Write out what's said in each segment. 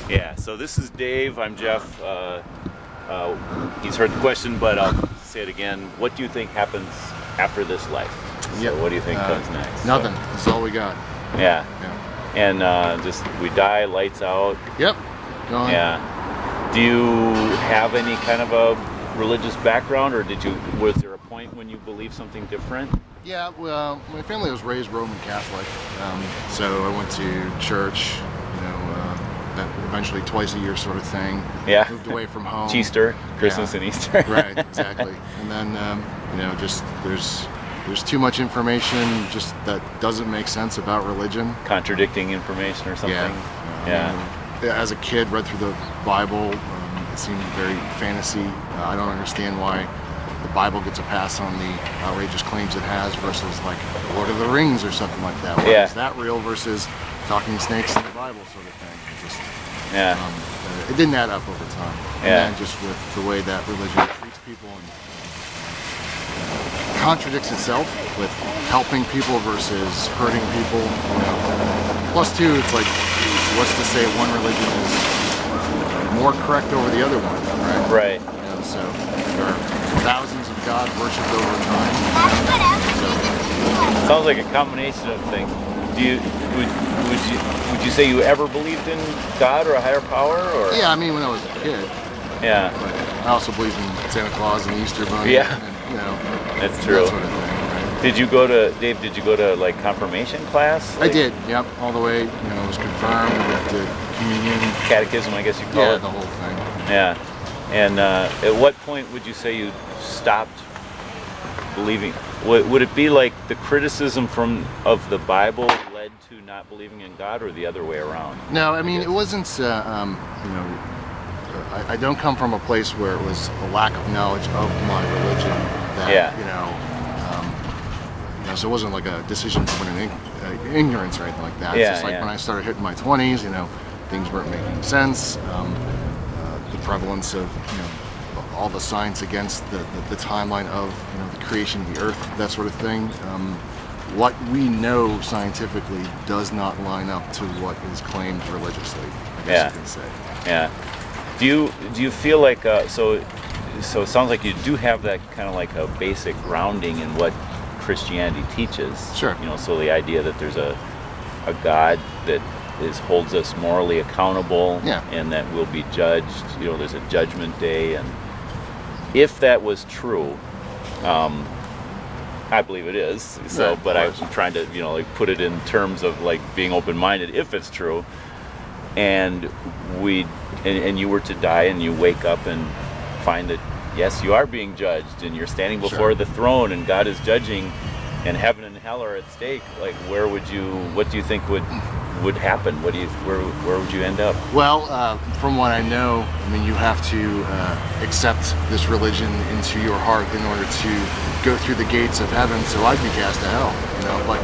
Yeah, so this is Dave. I'm Jeff. He's heard the question, but I'll say it again. What do you think happens after this life? So what do you think comes next? Nothing. That's all we got. Yeah. And just we die, lights out. Yep. Gone. Yeah. Do you have any kind of a religious background, or was there a point when you believed something different? Yeah, well, my family was raised Roman Catholic, so I went to church, eventually twice a year sort of thing. Yeah. Moved away from home. Easter, Christmas and Easter. Right, exactly. And then, just there's too much information just that doesn't make sense about religion. Contradicting information or something. Yeah. As a kid, read through the Bible. It seemed very fantasy. I don't understand why the Bible gets a pass on the outrageous claims it has versus like Lord of the Rings or something like that. Why is that real versus talking snakes in the Bible sort of thing? It didn't add up over time. And then just with the way that religion treats people and contradicts itself with helping people versus hurting people. Plus two, it's like, what's to say one religion is more correct over the other one, right? Right. So there are thousands of gods worshipped over time. Sounds like a combination of things. Would you say you ever believed in God or a higher power? Or? Yeah, I mean when I was a kid. Yeah. But I also believed in Santa Claus and the Easter Bunny. Yeah. And, that's true. That sort of thing, right? Did you go to like confirmation class? I did. Yep. All the way. I was confirmed. Went to communion. Catechism, I guess you call it. Yeah, the whole thing. Yeah. And at what point would you say you stopped believing? Would it be like the criticism of the Bible led to not believing in God, or the other way around? No, I mean it wasn't. I don't come from a place where it was a lack of knowledge of my religion. That, so it wasn't like a decision from an ignorance or anything like that. It's just like when I started hitting my 20s, things weren't making sense. The prevalence of all the science against the timeline of the creation of the earth, that sort of thing. What we know scientifically does not line up to what is claimed religiously, I guess you can say. Yeah. Do you feel like so it sounds like you do have that kind of like a basic grounding in what Christianity teaches. Sure. So the idea that there's a God that holds us morally accountable, and that we'll be judged. There's a judgment day, and if that was true, I believe it is. So, but I was trying to put it in terms of like being open-minded. If it's true, and you were to die and you wake up and find that yes, you are being judged and you're standing before the throne and God is judging and heaven and hell are at stake, like what do you think would happen? Where would you end up? Well, from what I know, you have to accept this religion into your heart in order to go through the gates of heaven, so I'd be cast to hell, but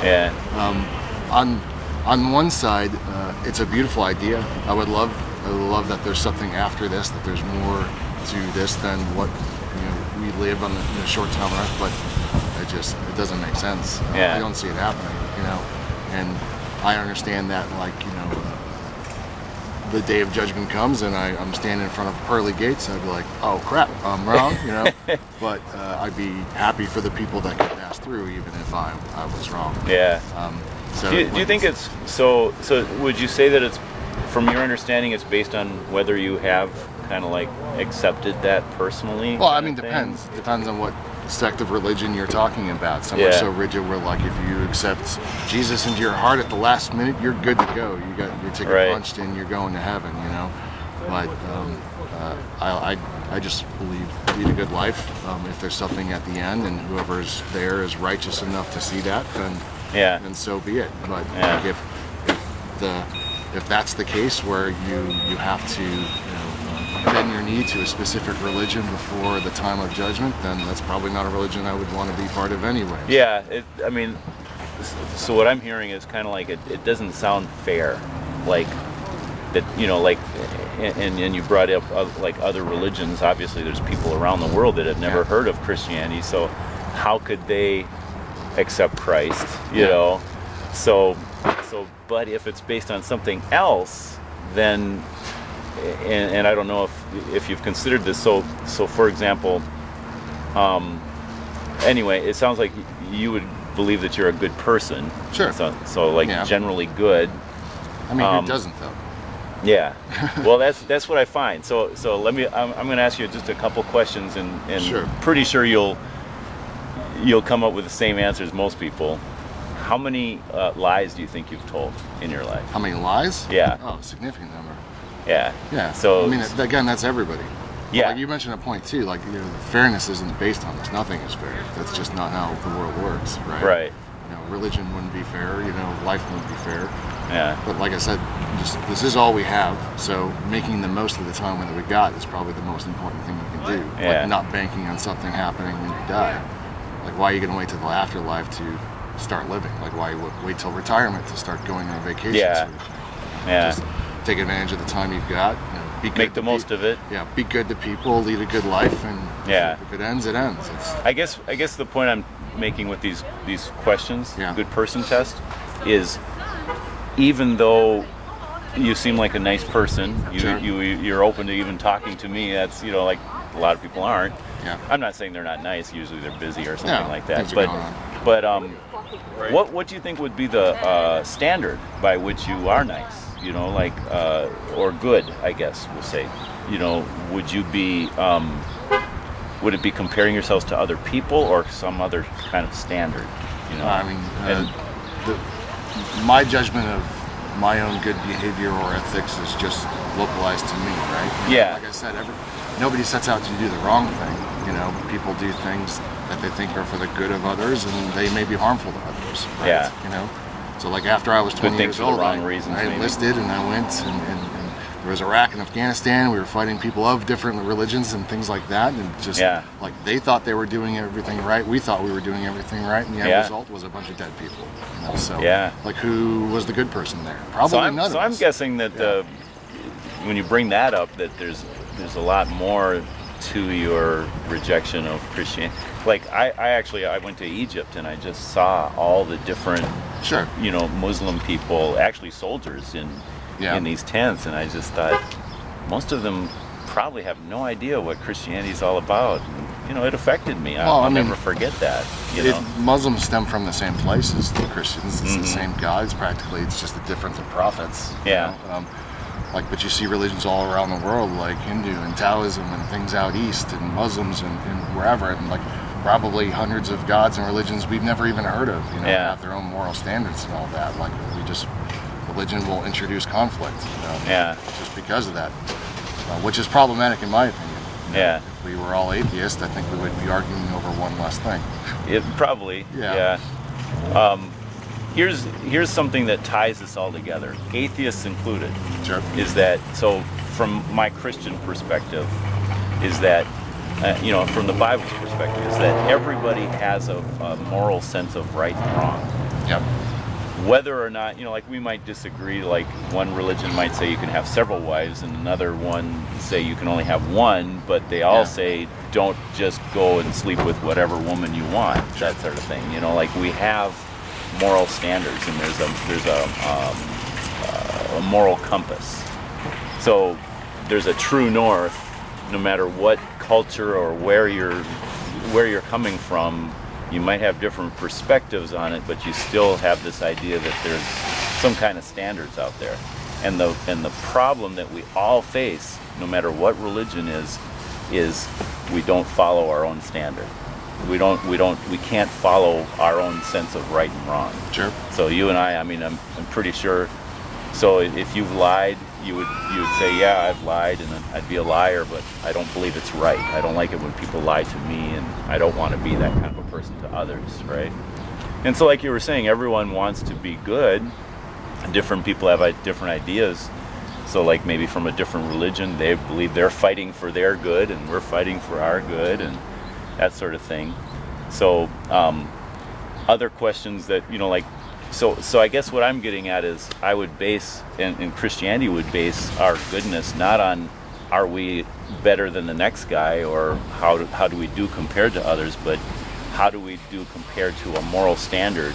on one side, it's a beautiful idea. I would love that there's something after this, that there's more to this than what we live on the short time on earth, but it doesn't make sense. I don't see it happening, and I understand that the day of judgment comes and I'm standing in front of pearly gates, I'd be like, oh crap, I'm wrong, but I'd be happy for the people that could pass through even if I was wrong. So do you think it's so would you say that it's, from your understanding, it's based on whether you have kind of like accepted that personally? Well, depends on what sect of religion you're talking about. Some are so rigid where like if you accept Jesus into your heart at the last minute, you're good to go. You got your ticket punched and you're going to heaven, but I just believe lead a good life. If there's something at the end and whoever's there is righteous enough to see that, then so be it. But like if that's the case where you have to bend your knee to a specific religion before the time of judgment, then that's probably not a religion I would want to be part of anyway. So what I'm hearing is kind of like it doesn't sound fair, like that, and you brought up like other religions. Obviously there's people around the world that have never heard of Christianity, so how could they accept Christ, So but if it's based on something else, then and I don't know if you've considered this. So for example, anyway, it sounds like you would believe that you're a good person. Sure. So like generally good. I mean, who doesn't though? Yeah. Well, that's what I find. So let me. I'm going to ask you just a couple questions, and Sure. pretty sure you'll come up with the same answer as most people. How many lies do you think you've told in your life? How many lies? Yeah. Oh, a significant number. Yeah. Yeah. So I mean, again, that's everybody. Yeah. Like you mentioned a point too. Like fairness isn't based on this. Nothing is fair. That's just not how the world works, right? Right. Religion wouldn't be fair. Life wouldn't be fair. Yeah. But like I said, this is all we have. So making the most of the time that we got is probably the most important thing you can do. Yeah. Like not banking on something happening when you die. Like why are you going to wait till the afterlife to start living? Like why wait till retirement to start going on vacation? Yeah. Sort of thing? Yeah. Just take advantage of the time you've got. Be good Make the most of it. Yeah. Be good to people. Lead a good life. And if it ends, it ends. I guess the point I'm making with these questions, good person test, is even though you seem like a nice person, you're open to even talking to me. That's like a lot of people aren't. Yeah. I'm not saying they're not nice. Usually they're busy or something like that. Things are going on. But what do you think would be the standard by which you are nice? Or good, I guess we'll say. Would you be? Would it be comparing yourselves to other people or some other kind of standard? I mean, my judgment of my own good behavior or ethics is just localized to me, right? Yeah. Like I said, nobody sets out to do the wrong thing. People do things that they think are for the good of others, and they may be harmful to others. Right? Yeah. So like after I was 20 years old, I enlisted and I went and there was Iraq and Afghanistan. We were fighting people of different religions and things like that, and just like they thought they were doing everything right. We thought we were doing everything right, and the end result was a bunch of dead people. So like who was the good person there? Probably none of us. So I'm guessing that when you bring that up, that there's a lot more to your rejection of Christianity. Like I went to Egypt and I just saw all the different Muslim people, actually soldiers in these tents, and I just thought most of them probably have no idea what Christianity is all about. And, it affected me. I'll never forget that. Muslims stem from the same place as the Christians. It's the same gods practically. It's just a difference in prophets. Yeah. But you see religions all around the world, like Hindu and Taoism and things out east, and Muslims and wherever, and like probably hundreds of gods and religions we've never even heard of. Have their own moral standards and all that. Like religion will introduce conflict. Just because of that, which is problematic in my opinion. If we were all atheists, I think we would be arguing over one less thing. It probably. Yeah. Here's something that ties this all together, atheists included. Sure. Is that so? From my Christian perspective, is that from the Bible's perspective, is that everybody has a moral sense of right and wrong. Yep. Whether or not like we might disagree. Like one religion might say you can have several wives, and another one say you can only have one. But they all say don't just go and sleep with whatever woman you want. That sort of thing. Like we have moral standards, and there's a moral compass. So there's a true north, no matter what culture or where you're coming from. You might have different perspectives on it, but you still have this idea that there's some kind of standards out there. And the problem that we all face, no matter what religion is we don't follow our own standard. We can't follow our own sense of right and wrong. Sure. So you and I'm pretty sure. So if you've lied, you would say, yeah, I've lied, and then I'd be a liar, but I don't believe it's right. I don't like it when people lie to me, and I don't want to be that kind of a person to others, right? And so like you were saying, everyone wants to be good. Different people have different ideas. So like maybe from a different religion, they believe they're fighting for their good, and we're fighting for our good, and that sort of thing. So other questions that, So I guess what I'm getting at is I would base, and Christianity would base our goodness not on are we better than the next guy or how do we do compared to others, but how do we do compared to a moral standard.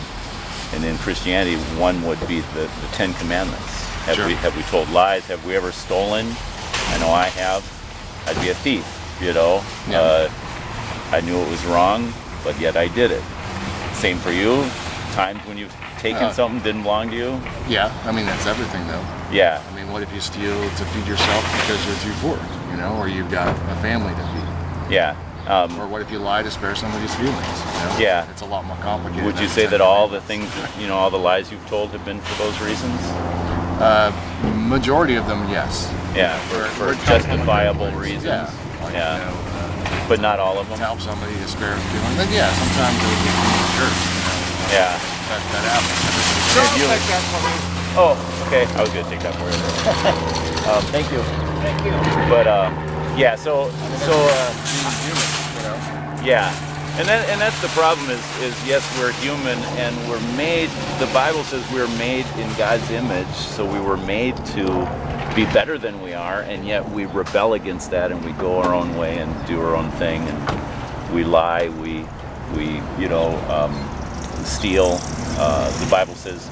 And in Christianity, one would be the Ten Commandments. Have we told lies? Have we ever stolen? I know I have, I'd be a thief, you know. Yeah. I knew it was wrong, but yet I did it. Same for you. Times when you've taken something didn't belong to you. Yeah, I mean, that's everything, though. Yeah. I mean, what if you steal to feed yourself because you're too poor, you know, or you've got a family to feed? Yeah. Or what if you lie to spare somebody's feelings? You know? Yeah. It's a lot more complicated. Would you say that all the things, you know, all the lies you've told have been for those reasons? Majority of them, yes. Yeah, for justifiable reasons. Yeah. Like, Yeah. You know, But not all of to them? help somebody to spare a feeling. But yeah, sometimes it would be from the church, you know. Yeah. That happens. Have you- Oh, okay. I was going to take that for you. Thank you. Thank you. But, yeah, so You know? yeah. And that's the problem is yes, we're human and we're made, the Bible says we're made in God's image, so we were made to be better than we are, and yet we rebel against that and we go our own way and do our own thing, and we lie, we you know, steal. The Bible says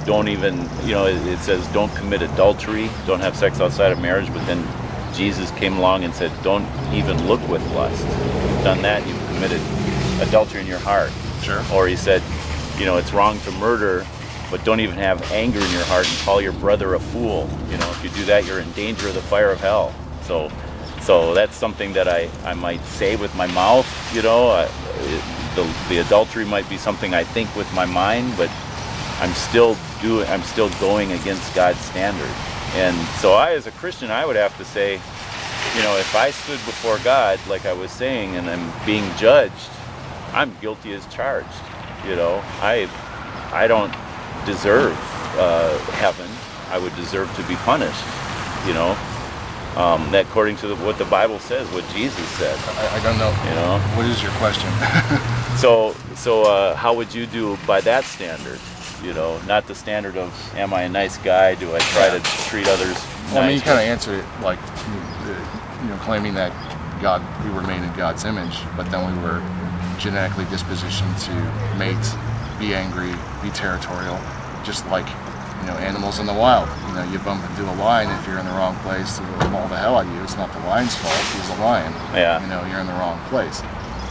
don't even, you know, it says don't commit adultery, don't have sex outside of marriage, but then Jesus came along and said don't even look with lust. If you've done that, you've committed adultery in your heart. Sure. Or he said, you know, it's wrong to murder, but don't even have anger in your heart and call your brother a fool. You know, if you do that, you're in danger of the fire of hell. So that's something that I might say with my mouth, you know. The adultery might be something I think with my mind, but I'm still going against God's standard. And so I, as a Christian, I would have to say, you know, if I stood before God, like I was saying, and I'm being judged, I'm guilty as charged. You know, I don't deserve heaven. I would deserve to be punished. You know, that according to what the Bible says, what Jesus said. I don't know. You know, What is your question? so how would you do by that standard? You know, not the standard of am I a nice guy? Do I try to treat others nice? Well, I mean, you kind of answered it like, you know, claiming that we were made in God's image, but then we were genetically dispositioned to mate, be angry, be territorial, just like, you know, animals in the wild. You know, you bump into a lion, if you're in the wrong place, it'll maul the hell out of you. It's not the lion's fault, he's a lion. Yeah. You know, you're in the wrong place.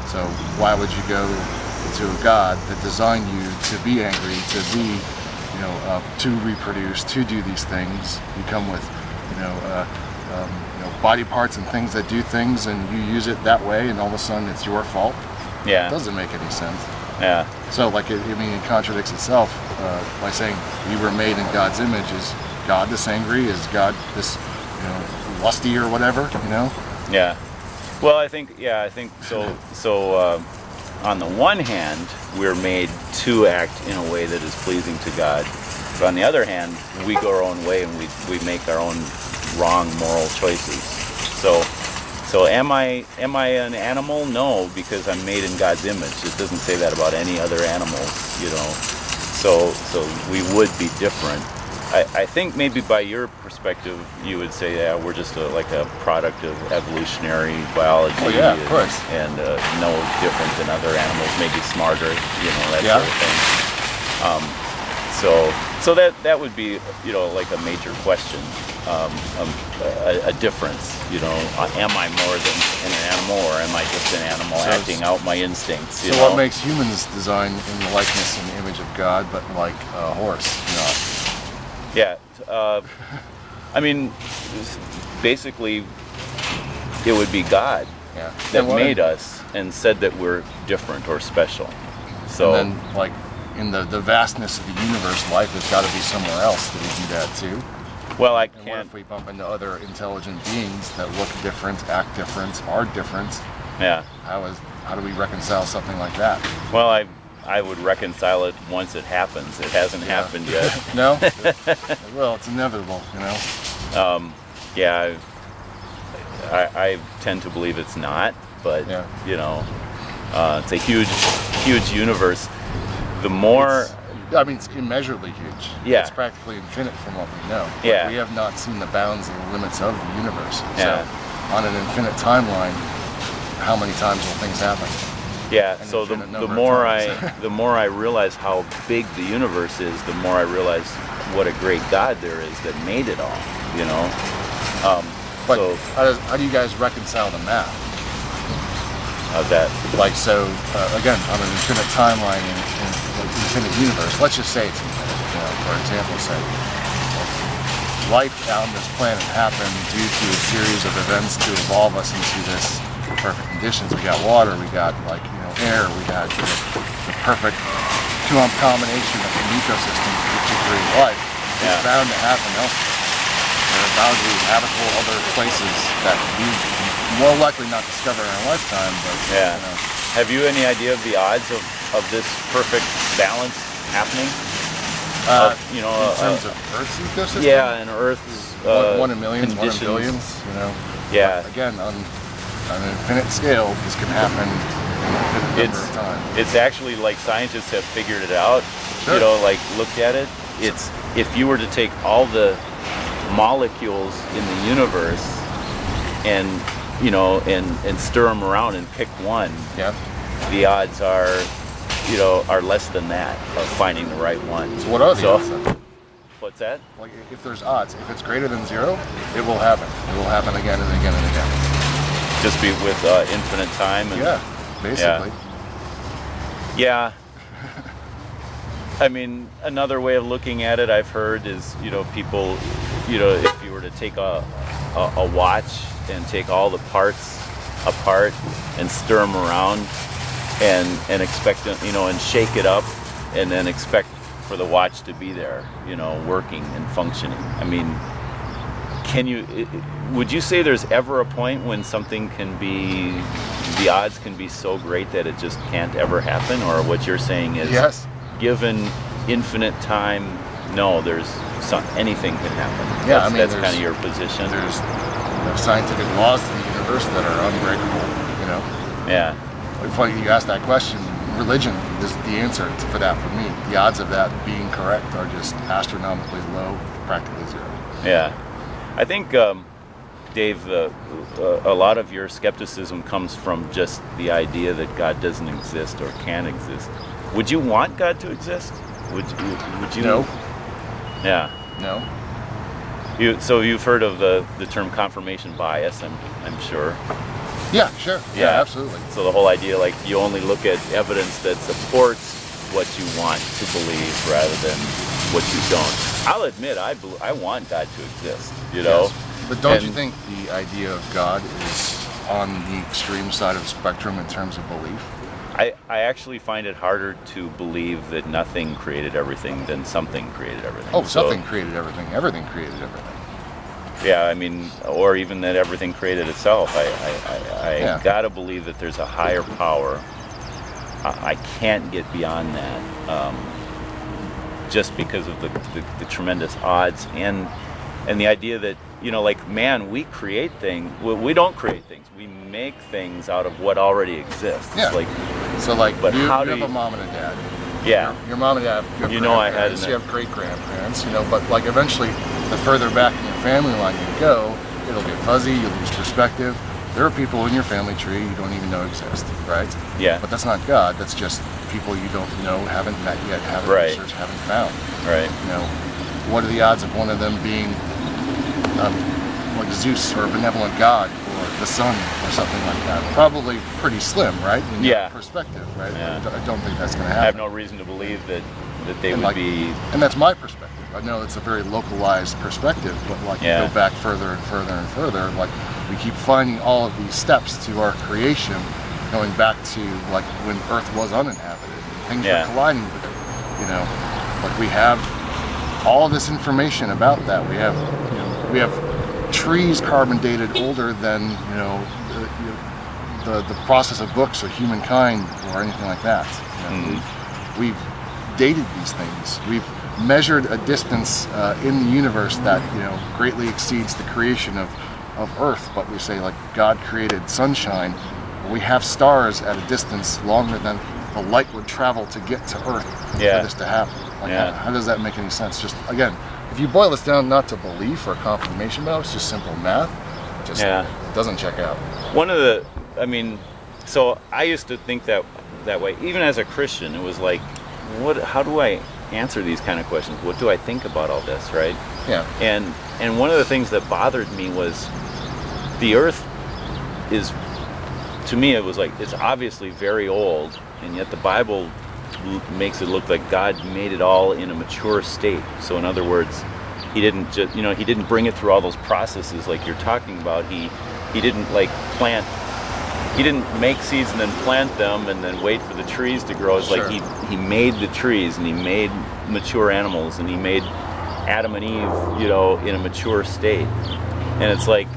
So why would you go to a God that designed you to be angry, to be, you know, to reproduce, to do these things? You come with, you know, body parts and things that do things, and you use it that way, and all of a sudden it's your fault. Yeah. It doesn't make any sense. Yeah. So, like, it contradicts itself by saying we were made in God's image. Is God this angry? Is God this, you know, lusty or whatever? You know? Yeah. Well, I think so. So, on the one hand, we're made to act in a way that is pleasing to God, but on the other hand, we go our own way and we make our own wrong moral choices. So am I an animal? No, because I'm made in God's image. It doesn't say that about any other animals, you know. So we would be different. I think maybe by your perspective, you would say, yeah, we're just like a product of evolutionary biology. Oh, yeah, of course. And no different than other animals, maybe smarter, you know, that Yeah. sort of thing. So that would be, you know, like a major question, a difference, you know, am I more than an animal, or am I just an animal acting out my instincts, you know? So what makes humans design in the likeness and image of God, but like a horse, not? Yeah, I mean, basically, it would be God Yeah. that made us and said that we're different or special. So And then, like, in the vastness of the universe, life has got to be somewhere else that we do that too. well, I And what can't. if we bump into other intelligent beings that look different, act different, are different? Yeah. How do we reconcile something like that? Well, I would reconcile it once it happens. It hasn't happened yet. No? Well, it's inevitable, you know? Yeah, I tend to believe it's not, but Yeah. you know, it's a huge universe. The more, It's immeasurably huge. Yeah. It's practically infinite from what we know. But Yeah. we have not seen the bounds and the limits of the universe. Yeah. So, on an infinite timeline, how many times will things happen? yeah. An So infinite number the of more times. the more I realize how big the universe is, the more I realize what a great God there is that made it all. You know, But So how do you guys reconcile the math? that Like, so, again, on an infinite timeline in like infinite universe, let's just say it's infinite, for example's sake. Life out on this planet happened due to a series of events to evolve us into this perfect conditions. We got water, we got air, we had the perfect combination of an ecosystem to create life. It's bound to happen elsewhere. There are bound to be habitable other places that we more likely not discover in our lifetime, but Have you any idea of the odds of this perfect balance happening? In terms of Earth's ecosystem? Yeah, and Earth's one in millions, conditions. 1 in billions, Yeah. But again, on an infinite scale, this can happen in an infinite number of times. It's actually like scientists have figured it out. Sure. Looked at it. It's if you were to take all the molecules in the universe and stir them around and pick one, the odds are less than that of finding the right one. So what are the odds then? What's that? Like, if there's odds, if it's greater than zero, it will happen. It will happen again and again and again. Just be with infinite time. And, basically. Yeah. I mean, another way of looking at it I've heard is, people, if you were to take a watch and take all the parts apart and stir them around and expect them, and shake it up and then expect for the watch to be there, working and functioning. I mean, would you say there's ever a point when something the odds can be so great that it just can't ever happen? Or what you're saying is, yes, given infinite time, no, anything can happen. Yeah, that's kind of your position. There's scientific laws to the universe that are unbreakable, Yeah. It's funny you asked that question. Religion is the answer for that for me. The odds of that being correct are just astronomically low, practically zero. Yeah. I think, Dave, a lot of your skepticism comes from just the idea that God doesn't exist or can't exist. Would you want God to exist? Would you? No. Yeah. No. So you've heard of the term confirmation bias, I'm sure. Yeah, sure. Yeah, absolutely. So the whole idea, like, you only look at evidence that supports what you want to believe rather than what you don't. I'll admit, I want God to exist, Yes. But don't you think the idea of God is on the extreme side of the spectrum in terms of belief? I actually find it harder to believe that nothing created everything than something created everything. Oh, something created everything. Everything created everything. Yeah, I mean, or even that everything created itself. I gotta believe that there's a higher power. I can't get beyond that, just because of the tremendous odds and the idea that, man, we create things. We don't create things. We make things out of what already exists. Yeah. But you have a mom and a dad. Yeah. Your mom and dad. You have great grandparents. But eventually, the further back in your family line you go, it'll get fuzzy. You'll lose perspective. There are people in your family tree you don't even know exist, right? Yeah. But that's not God. That's just people you don't know, haven't met yet, haven't researched, haven't found. Right. What are the odds of one of them being like Zeus or a benevolent god or the sun or something like that? Probably pretty slim, right? In your perspective, right? Yeah. I don't think that's going to happen. I have no reason to believe that they would be. And that's my perspective. I know it's a very localized perspective, but you go back further and further and further, we keep finding all of these steps to our creation, going back to when Earth was uninhabited and things were colliding with it. We have all this information about that. We have trees carbon dated older than the process of books or humankind or anything like that. We've dated these things. We've measured a distance in the universe that greatly exceeds the creation of Earth. But we say God created sunshine. We have stars at a distance longer than the light would travel to get to Earth for this to happen. How does that make any sense? Just again, if you boil this down not to belief or confirmation bias, just simple math, it doesn't check out. So I used to think that way. Even as a Christian, it was like, how do I answer these kind of questions? What do I think about all this, right? Yeah. And one of the things that bothered me was the earth is, to me, it was like, it's obviously very old, and yet the Bible makes it look like God made it all in a mature state. So in other words, he didn't just, he didn't bring it through all those processes like you're talking about. He didn't like plant, he didn't make seeds and then plant them and then wait for the trees to grow. It's like he made the trees, and he made mature animals, and he made Adam and Eve, in a mature state. And it's like,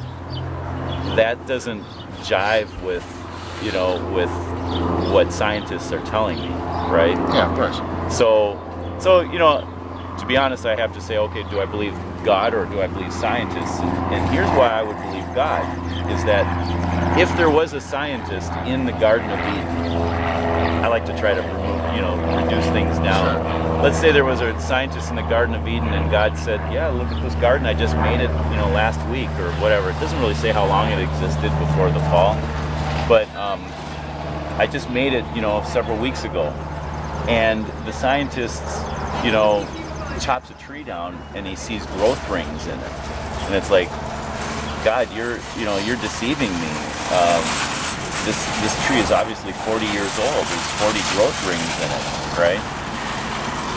that doesn't jive with, with what scientists are telling me, right? Yeah, of course. So, to be honest, I have to say, okay, do I believe God or do I believe scientists? And here's why I would believe God, is that if there was a scientist in the Garden of Eden, I like to try to reduce things down. Sure. Let's say there was a scientist in the Garden of Eden, and God said, yeah, look at this garden, I just made it, last week or whatever. It doesn't really say how long it existed before the fall, but I just made it, several weeks ago. And the scientist, chops a tree down, and he sees growth rings in it, and it's like, God, you're deceiving me. This tree is obviously 40 years old. There's 40 growth rings in it, right?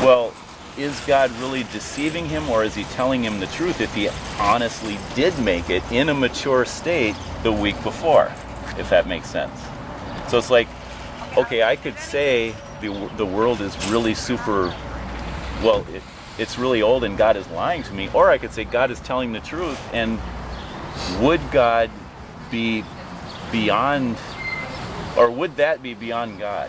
Well, is God really deceiving him, or is he telling him the truth if he honestly did make it in a mature state the week before, if that makes sense? So it's like, okay, I could say the world is really it's really old and God is lying to me, or I could say God is telling the truth. And would God be beyond, or would that be beyond God?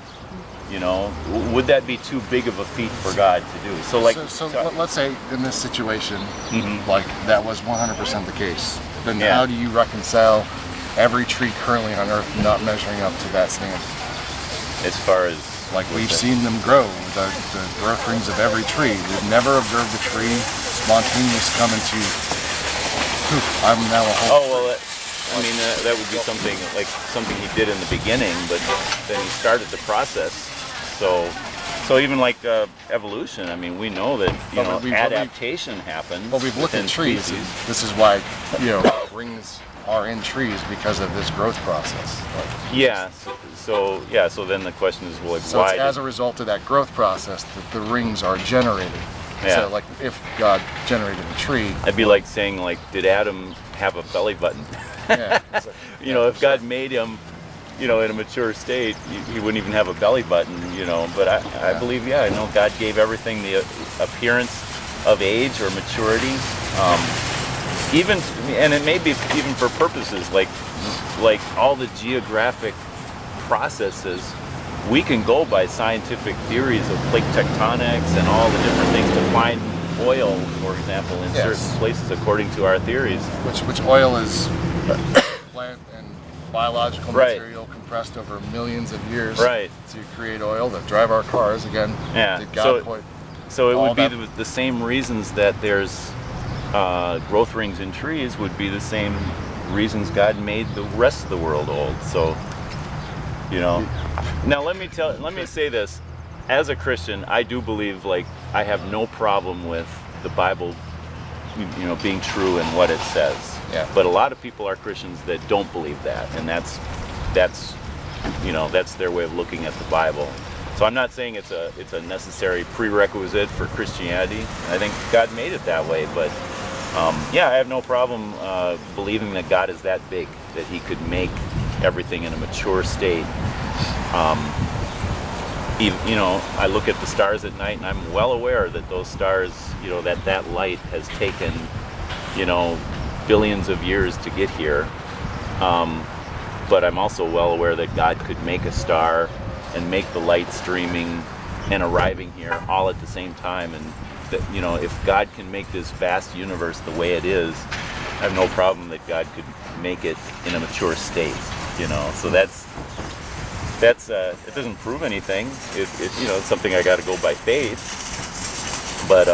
Would that be too big of a feat for God to do? So let's say in this situation, like that was 100% the case. Then how do you reconcile every tree currently on Earth not measuring up to that standard? As far as we've seen them grow, the growth rings of every tree. We've never observed a tree spontaneously come into poof, I'm now a whole tree. Well, that would be something he did in the beginning, but then he started the process. So even like evolution, we know that adaptation happens. But we've looked at trees. This is why rings are in trees, because of this growth process. So then the question is, well, so why? It's as a result of that growth process that the rings are generated. Yeah. So if God generated a tree, it'd be like saying, did Adam have a belly button? Yeah. If God made him, in a mature state, he wouldn't even have a belly button, But I believe, I know God gave everything the appearance of age or maturity. And it may be even for purposes like all the geographic processes, we can go by scientific theories of plate tectonics and all the different things to find oil, for example, in certain places according to our theories. Which oil is plant and biological material compressed over millions of years to create oil that drive our cars. Again, so it would be the same reasons that there's growth rings in trees would be the same reasons God made the rest of the world old. So, now let me say this. As a Christian, I do believe, I have no problem with the Bible, being true in what it says. Yeah. But a lot of people are Christians that don't believe that, and that's their way of looking at the Bible. So I'm not saying it's a necessary prerequisite for Christianity. I think God made it that way, but I have no problem believing that God is that big, that he could make everything in a mature state. I look at the stars at night, and I'm well aware that those stars, that light has taken, billions of years to get here. But I'm also well aware that God could make a star and make the light streaming and arriving here all at the same time. And that, if God can make this vast universe the way it is, I have no problem that God could make it in a mature state. So that's it doesn't prove anything. It's something I got to go by faith. But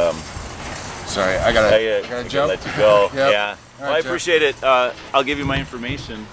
sorry, I gotta jump. Let you go. Yep. Yeah. Well, I appreciate it. I'll give you my information.